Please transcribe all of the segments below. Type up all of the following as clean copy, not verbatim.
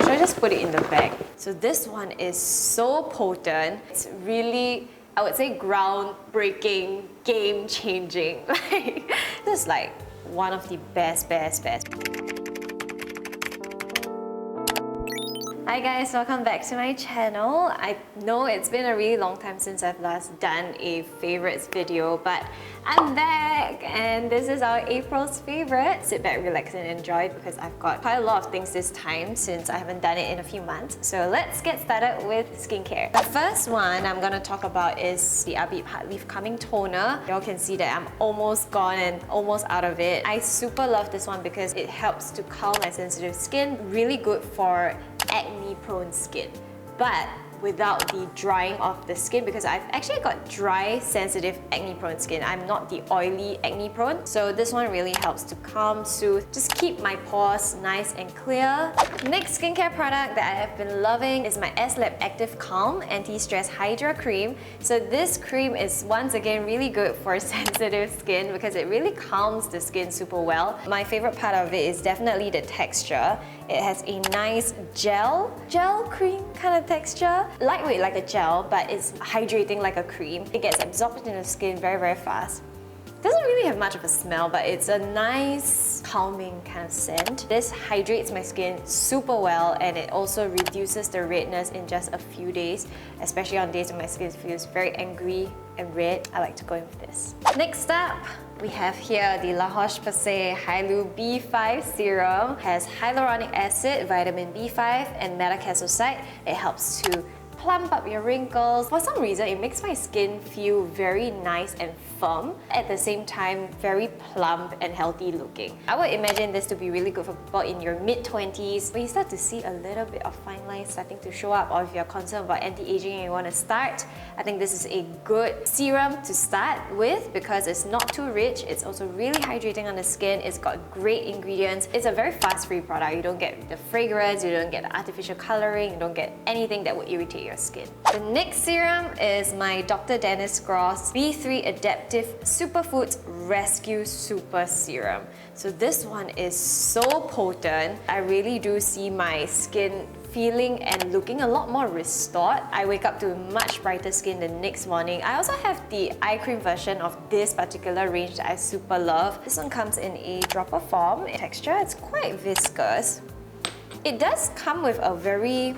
So I just put it in the bag. So this one is so potent. It's really, I would say, groundbreaking, game-changing. This is like one of the best. Hi guys, welcome back to my channel. I know it's been a really long time since I've last done a favorites video, but I'm back and this is our April's favorite. Sit back, relax and enjoy because I've got quite a lot of things this time since I haven't done it in a few months. So let's get started with skincare. The first one I'm going to talk about is the Abib Heartleaf Calming Toner. Y'all can see that I'm almost gone and almost out of it. I super love this one because it helps to calm my sensitive skin. Really good for acne-prone skin, but without the drying of the skin because I've actually got dry, sensitive, acne-prone skin. I'm not the oily, acne-prone. So this one really helps to calm, soothe, just keep my pores nice and clear. Next skincare product that I have been loving is my Est.Lab ActivCalm Anti-Stress Hydra Cream. So this cream is once again really good for sensitive skin because it really calms the skin super well. My favorite part of it is definitely the texture. It has a nice gel cream kind of texture. Lightweight like a gel, but it's hydrating like a cream. It gets absorbed in the skin very fast. Doesn't really have much of a smell, but it's a nice calming kind of scent. This hydrates my skin super well and it also reduces the redness in just a few days, especially on days when my skin feels very angry and red. I like to go in with this. Next up, we have here the La Roche-Posay Hyalu B5 Serum. It has hyaluronic acid, vitamin B5 and metacalcite. It helps to plump up your wrinkles. For some reason, it makes my skin feel very nice and firm, at the same time very plump and healthy looking. I would imagine this to be really good for people in your mid-20s when you start to see a little bit of fine lines starting to show up, or if you're concerned about anti-aging and you want to start. I think this is a good serum to start with because it's not too rich. It's also really hydrating on the skin. It's got great ingredients. It's a very fast-free product. You don't get the fragrance, you don't get the artificial coloring, you don't get anything that would irritate your skin. The next serum is my Dr. Dennis Gross B3 Adaptive Superfoods Rescue Super Serum. So this one is so potent. I really do see my skin feeling and looking a lot more restored. I wake up to much brighter skin the next morning. I also have the eye cream version of this particular range that I super love. This one comes in a dropper form. Texture, it's quite viscous. It does come with a very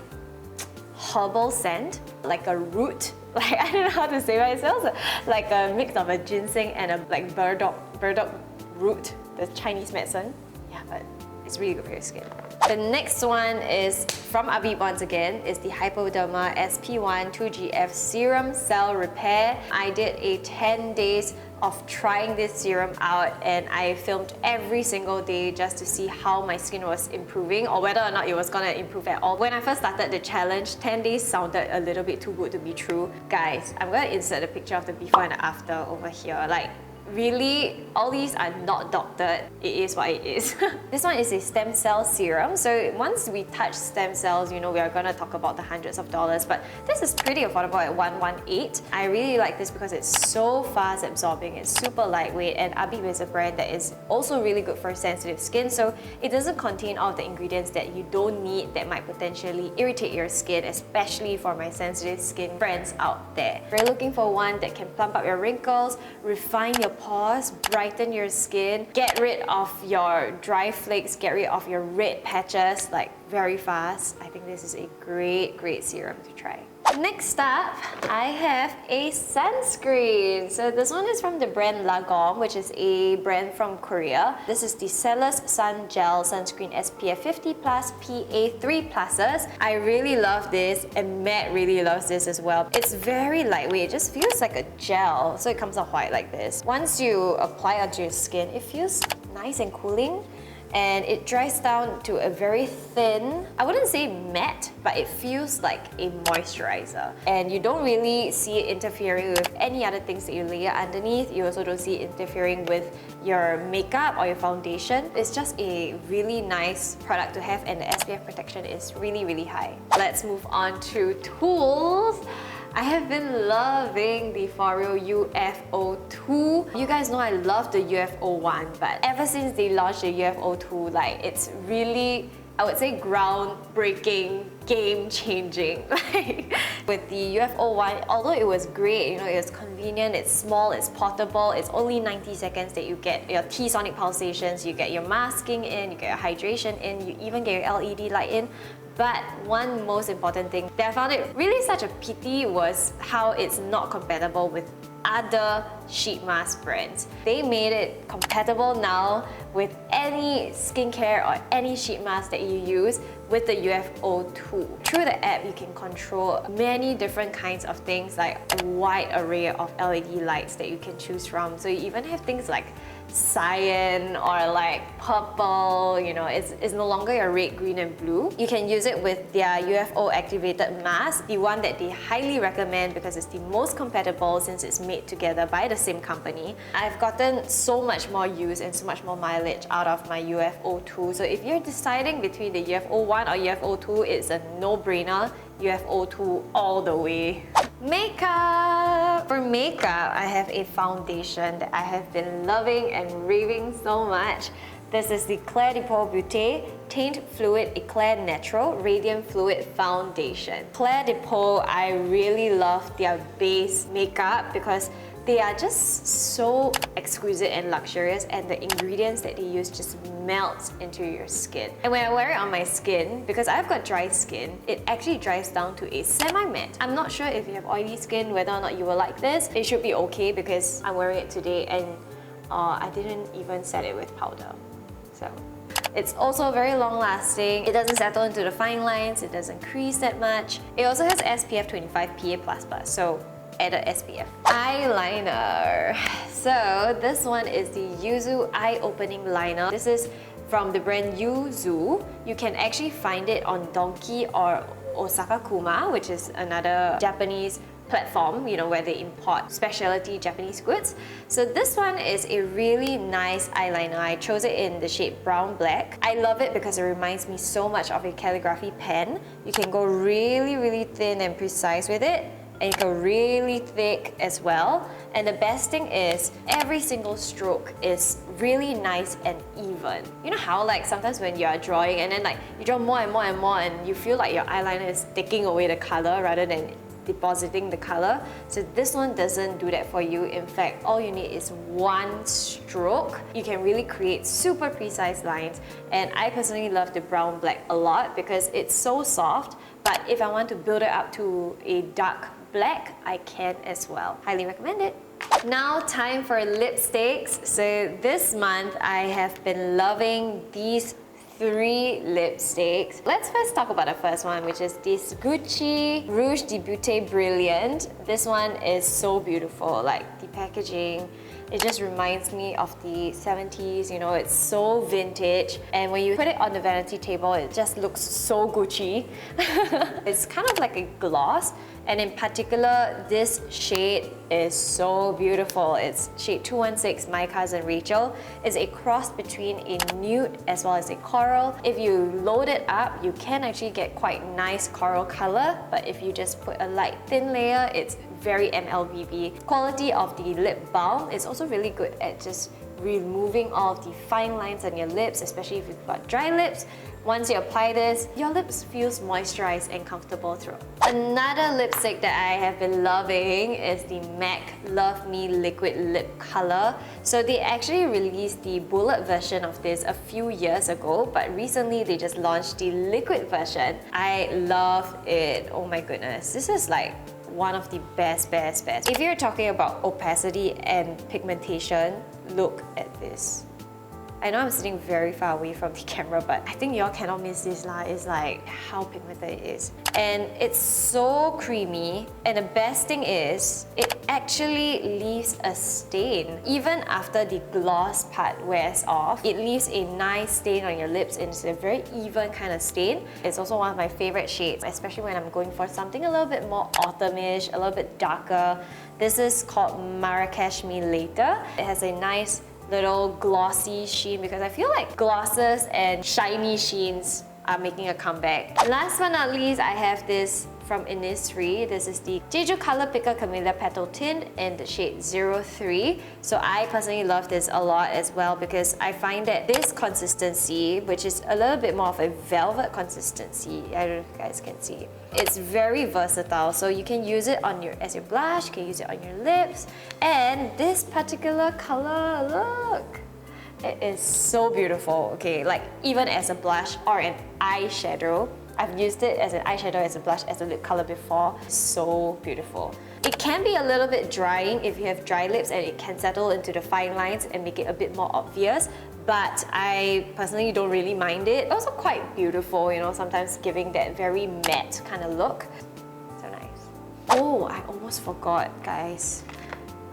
herbal scent, like a root. Like, I don't know how to say it. It smells like a mix of a ginseng and a like burdock root, the Chinese medicine. Yeah, but it's really good for your skin. The next one is from Abib once again, is the Hypoderma SP1 2GF Serum Cell Repair. I did a 10 days of trying this serum out and I filmed every single day just to see how my skin was improving or whether or not it was gonna improve at all. When I first started the challenge, 10 days sounded a little bit too good to be true. Guys, I'm gonna insert a picture of the before and after over here. Like, really, all these are not doctored. It is what it is. This one is a stem cell serum. So once we touch stem cells, you know, we are gonna talk about the hundreds of dollars, but this is pretty affordable at $118. I really like this because it's so fast absorbing, it's super lightweight, and Abib is a brand that is also really good for sensitive skin, so it doesn't contain all the ingredients that you don't need that might potentially irritate your skin, especially for my sensitive skin friends out there. If you're looking for one that can plump up your wrinkles, refine your pores, brighten your skin, get rid of your dry flakes, get rid of your red patches like very fast, I think this is a great serum to try. Next up, I have a sunscreen. So this one is from the brand Lagom, which is a brand from Korea. This is the Cellus Sun Gel Sunscreen SPF 50+, PA3+. I really love this and Matt really loves this as well. It's very lightweight, it just feels like a gel. So it comes out white like this. Once you apply it onto your skin, it feels nice and cooling. And it dries down to a very thin, I wouldn't say matte, but it feels like a moisturizer. And you don't really see it interfering with any other things that you layer underneath. You also don't see it interfering with your makeup or your foundation. It's just a really nice product to have and the SPF protection is really high. Let's move on to tools. I have been loving the Foreo UFO 2. You guys know I love the UFO 1, but ever since they launched the UFO 2, like, it's really I would say groundbreaking, game-changing. With the UFO one, although it was great, you know, it was convenient, it's small, it's portable, it's only 90 seconds that you get your T-sonic pulsations, you get your masking in, you get your hydration in, you even get your LED light in. But one most important thing that I found it really such a pity was how it's not compatible with other sheet mask brands. They made it compatible now with any skincare or any sheet mask that you use with the UFO tool. Through the app, you can control many different kinds of things, like a wide array of LED lights that you can choose from. So you even have things like cyan or like purple, you know, it's no longer your red, green and blue. You can use it with their UFO activated mask, the one that they highly recommend because it's the most compatible since it's made together by the same company. I've gotten so much more use and so much more mileage out of my UFO 2. So if you're deciding between the UFO 1 or UFO 2, it's a no-brainer. UFO 2 all the way. Makeup! For makeup, I have a foundation that I have been loving and raving so much. This is the Eclat de Peau Beauté Teint Fluide Eclat Natural Radiant Fluid Foundation. Eclat de Peau, I really love their base makeup because they are just so exquisite and luxurious, and the ingredients that they use just melt into your skin. And when I wear it on my skin, because I've got dry skin, it actually dries down to a semi-matte. I'm not sure if you have oily skin whether or not you will like this. It should be okay because I'm wearing it today and I didn't even set it with powder. So it's also very long lasting. It doesn't settle into the fine lines, it doesn't crease that much. It also has SPF 25 PA++, so added SPF. Eyeliner. So this one is the Uzu Eye Opening Liner. This is from the brand Uzu. You can actually find it on Donkey or Osaka Kuma, which is another Japanese platform, you know, where they import specialty Japanese goods. So this one is a really nice eyeliner. I chose it in the shade brown black. I love it because it reminds me so much of a calligraphy pen. You can go really thin and precise with it, and you go really thick as well. And the best thing is, every single stroke is really nice and even. You know how like sometimes when you are drawing and then like you draw more and more and more and you feel like your eyeliner is taking away the color rather than depositing the color. So this one doesn't do that for you. In fact, all you need is one stroke. You can really create super precise lines. And I personally love the brown black a lot because it's so soft. But if I want to build it up to a dark black, I can as well. Highly recommend it. Now time for lipsticks. So this month I have been loving these 3 lipsticks. Let's first talk about the first one, which is this Gucci Rouge de Beauté Brilliant. This one is so beautiful, like the packaging. It just reminds me of the 70s, you know, it's so vintage. And when you put it on the vanity table, it just looks so Gucci. It's kind of like a gloss. And in particular, this shade is so beautiful. It's shade 216, My Cousin Rachel. It's a cross between a nude as well as a coral. If you load it up, you can actually get quite nice coral color. But if you just put a light thin layer, it's very MLBB. Quality of the lip balm is also really good at just removing all of the fine lines on your lips, especially if you've got dry lips. Once you apply this, your lips feels moisturized and comfortable throughout. Another lipstick that I have been loving is the MAC Love Me Liquid Lip Color. So they actually released the bullet version of this a few years ago, but recently they just launched the liquid version. I love it. Oh my goodness. This is like one of the best. If you're talking about opacity and pigmentation, look at this. I know I'm sitting very far away from the camera, but I think y'all cannot miss this lah. It's like how pigmented it is. And it's so creamy. And the best thing is, it actually leaves a stain. Even after the gloss part wears off, it leaves a nice stain on your lips, and it's a very even kind of stain. It's also one of my favorite shades, especially when I'm going for something a little bit more autumnish, a little bit darker. This is called Marrakesh Me Later. It has a nice little glossy sheen because I feel like glosses and shiny sheens are making a comeback. Last but not least, I have this from Innisfree. This is the Jeju Color Picker Camelia Petal Tint in the shade 03. So I personally love this a lot as well because I find that this consistency, which is a little bit more of a velvet consistency, I don't know if you guys can see, it's very versatile. So you can use it on as your blush, you can use it on your lips, and this particular color, look! It is so beautiful, okay? Like even as a blush or an eyeshadow. I've used it as an eyeshadow, as a blush, as a lip color before. So beautiful. It can be a little bit drying if you have dry lips and it can settle into the fine lines and make it a bit more obvious. But I personally don't really mind it. Also quite beautiful, you know, sometimes giving that very matte kind of look. So nice. Oh, I almost forgot, guys.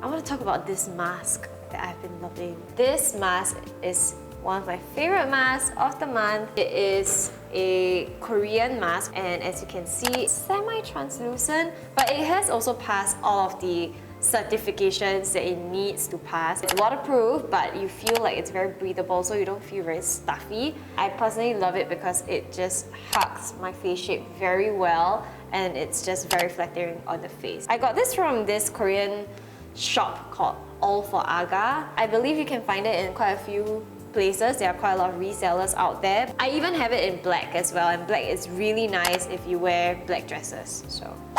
I want to talk about this mask that I've been loving. This mask is one of my favorite masks of the month. It is a Korean mask, and as you can see, it's semi-translucent, but it has also passed all of the certifications that it needs to pass. It's waterproof, but you feel like it's very breathable, so you don't feel very stuffy. I personally love it because it just hugs my face shape very well, and it's just very flattering on the face. I got this from this Korean shop called All for Aga. I believe you can find it in quite a few places. There are quite a lot of resellers out there. I even have it in black as well, and black is really nice if you wear black dresses.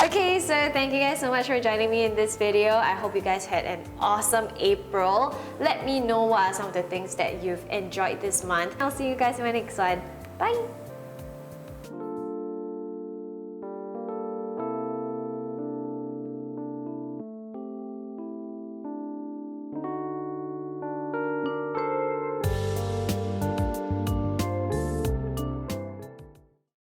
Okay, so thank you guys so much for joining me in this video. I hope you guys had an awesome April. Let me know what are some of the things that you've enjoyed this month. I'll see you guys in my next one. Bye!